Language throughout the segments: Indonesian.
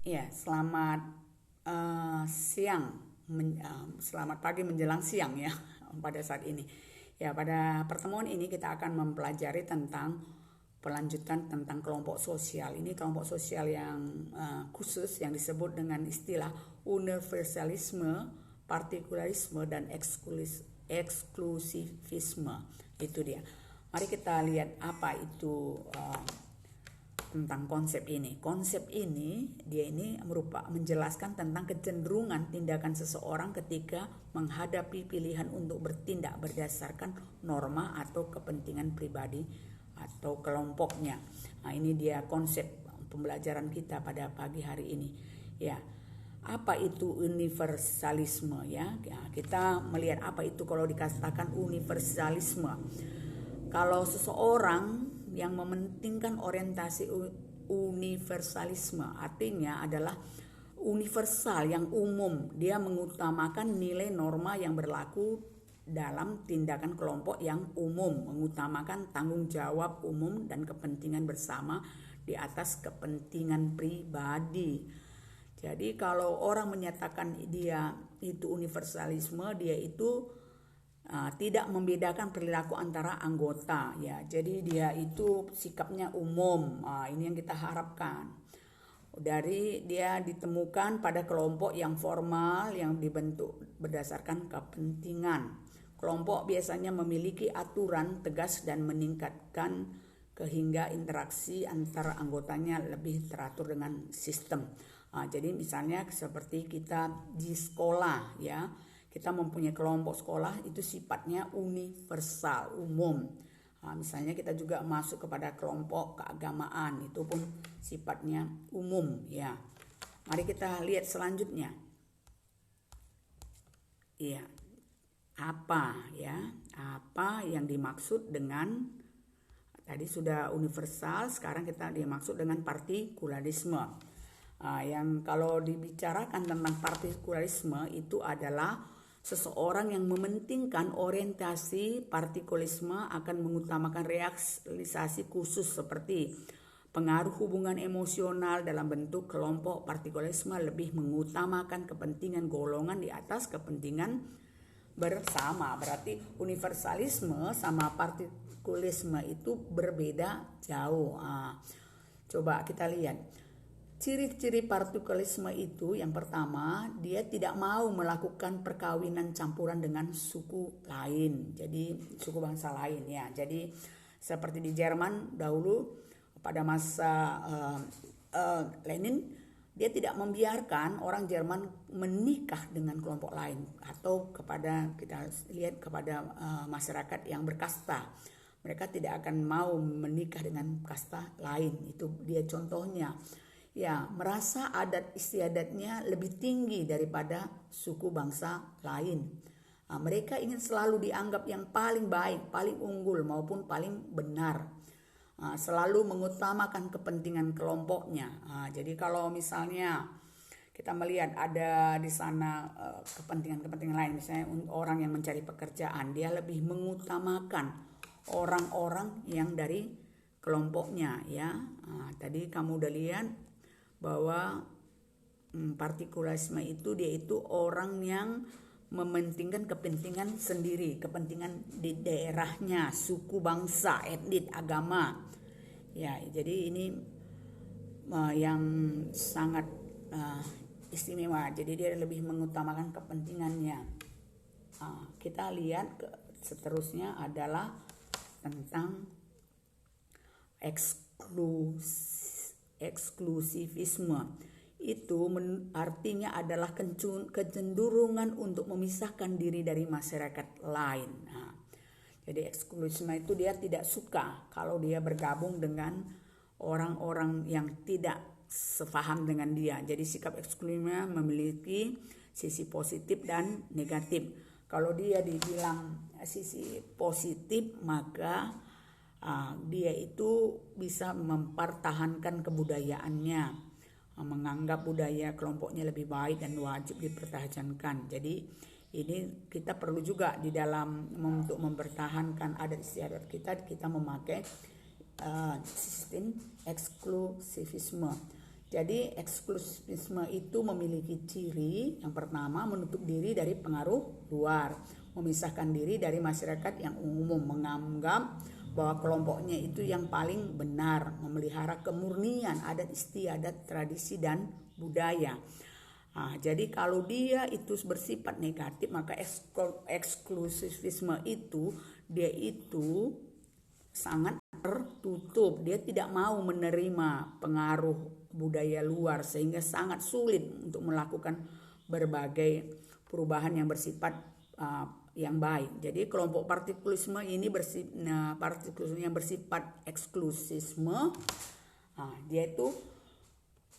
Ya, selamat siang, selamat pagi menjelang siang ya pada saat ini. Ya, pada pertemuan ini kita akan mempelajari tentang pelanjutan tentang kelompok sosial. Ini kelompok sosial yang khusus yang disebut dengan istilah universalisme, partikularisme, dan eksklusivisme. Itu dia. Mari kita lihat apa itu tentang konsep ini. Konsep ini menjelaskan tentang kecenderungan tindakan seseorang ketika menghadapi pilihan untuk bertindak berdasarkan norma atau kepentingan pribadi atau kelompoknya. Nah, ini dia konsep pembelajaran kita pada pagi hari ini. Ya. Apa itu universalisme ya? Kita melihat apa itu kalau dikatakan universalisme. Kalau seseorang yang mementingkan orientasi universalisme artinya adalah universal yang umum, dia mengutamakan nilai norma yang berlaku dalam tindakan kelompok yang umum, mengutamakan tanggung jawab umum dan kepentingan bersama di atas kepentingan pribadi. Jadi kalau orang menyatakan dia itu universalisme, dia itu tidak membedakan perilaku antara anggota ya, jadi dia itu sikapnya umum. Ini yang kita harapkan dari dia ditemukan pada kelompok yang formal yang dibentuk berdasarkan kepentingan. Kelompok biasanya memiliki aturan tegas dan meningkatkan hingga interaksi antara anggotanya lebih teratur dengan sistem. Jadi misalnya seperti kita di sekolah ya, kita mempunyai kelompok sekolah itu sifatnya universal, umum. Misalnya kita juga masuk kepada kelompok keagamaan, itu pun sifatnya umum ya. Mari kita lihat selanjutnya. Iya. Apa yang dimaksud dengan tadi sudah universal, sekarang kita dimaksud dengan partikularisme. Yang kalau dibicarakan tentang partikularisme itu adalah seseorang yang mementingkan orientasi partikulisme akan mengutamakan realisasi khusus seperti pengaruh hubungan emosional dalam bentuk kelompok. Partikulisme lebih mengutamakan kepentingan golongan di atas kepentingan bersama. Berarti universalisme sama partikulisme itu berbeda jauh. Coba kita lihat. Ciri-ciri partikulisme itu yang pertama, dia tidak mau melakukan perkawinan campuran dengan suku lain. Jadi suku bangsa lain ya. Jadi seperti di Jerman dahulu pada masa Lenin, dia tidak membiarkan orang Jerman menikah dengan kelompok lain atau kita lihat kepada masyarakat yang berkasta. Mereka tidak akan mau menikah dengan kasta lain. Itu dia contohnya. Ya, merasa adat istiadatnya lebih tinggi daripada suku bangsa lain. Mereka ingin selalu dianggap yang paling baik, paling unggul maupun paling benar. Selalu mengutamakan kepentingan kelompoknya. Jadi kalau misalnya kita melihat ada di sana kepentingan-kepentingan lain, misalnya orang yang mencari pekerjaan, dia lebih mengutamakan orang-orang yang dari kelompoknya ya. Tadi kamu udah lihat bahwa partikulisme itu dia itu orang yang mementingkan kepentingan sendiri, kepentingan di daerahnya, suku, bangsa, etnis, agama. Ya, jadi ini yang sangat istimewa. Jadi dia lebih mengutamakan kepentingannya. Kita lihat seterusnya adalah tentang eksklusivisme. Itu artinya adalah kecenderungan untuk memisahkan diri dari masyarakat lain. Jadi eksklusivisme itu dia tidak suka kalau dia bergabung dengan orang-orang yang tidak sepaham dengan dia. Jadi sikap eksklusivisme memiliki sisi positif dan negatif. Kalau dia dibilang sisi positif, maka dia itu bisa mempertahankan kebudayaannya, menganggap budaya kelompoknya lebih baik dan wajib dipertahankan. Jadi ini kita perlu juga di dalam untuk mempertahankan adat istiadat kita memakai sistem eksklusivisme. Jadi eksklusivisme itu memiliki ciri yang pertama menutup diri dari pengaruh luar, memisahkan diri dari masyarakat yang umum, menganggap bahwa kelompoknya itu yang paling benar, memelihara kemurnian adat istiadat, tradisi dan budaya. Jadi kalau dia itu bersifat negatif, maka eksklusivisme itu dia itu sangat tertutup, dia tidak mau menerima pengaruh budaya luar sehingga sangat sulit untuk melakukan berbagai perubahan yang bersifat yang baik. Jadi kelompok partikulisme ini partikulisme yang bersifat eksklusisme, dia itu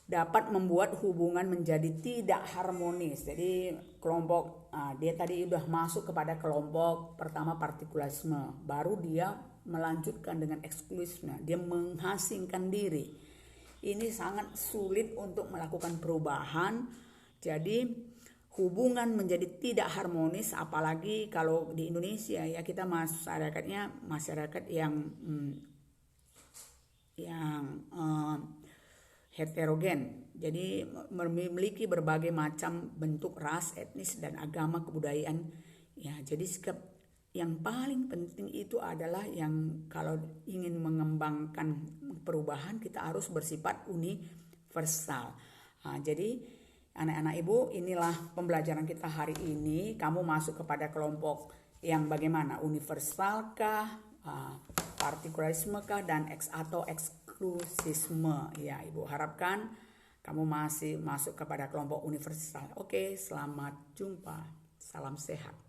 dapat membuat hubungan menjadi tidak harmonis. Jadi kelompok dia tadi sudah masuk kepada kelompok pertama partikulisme, baru dia melanjutkan dengan eksklusisme, dia mengasingkan diri. Ini sangat sulit untuk melakukan perubahan. Jadi hubungan menjadi tidak harmonis, apalagi kalau di Indonesia ya, kita masyarakatnya masyarakat yang heterogen. Jadi memiliki berbagai macam bentuk ras, etnis dan agama kebudayaan. Ya, jadi sikap yang paling penting itu adalah yang kalau ingin mengembangkan perubahan kita harus bersifat universal. Jadi anak-anak ibu, inilah pembelajaran kita hari ini. Kamu masuk kepada kelompok yang bagaimana? Universal kah? Partikularisme kah? Dan atau eksklusisme? Ya, ibu harapkan kamu masih masuk kepada kelompok universal. Oke, selamat jumpa. Salam sehat.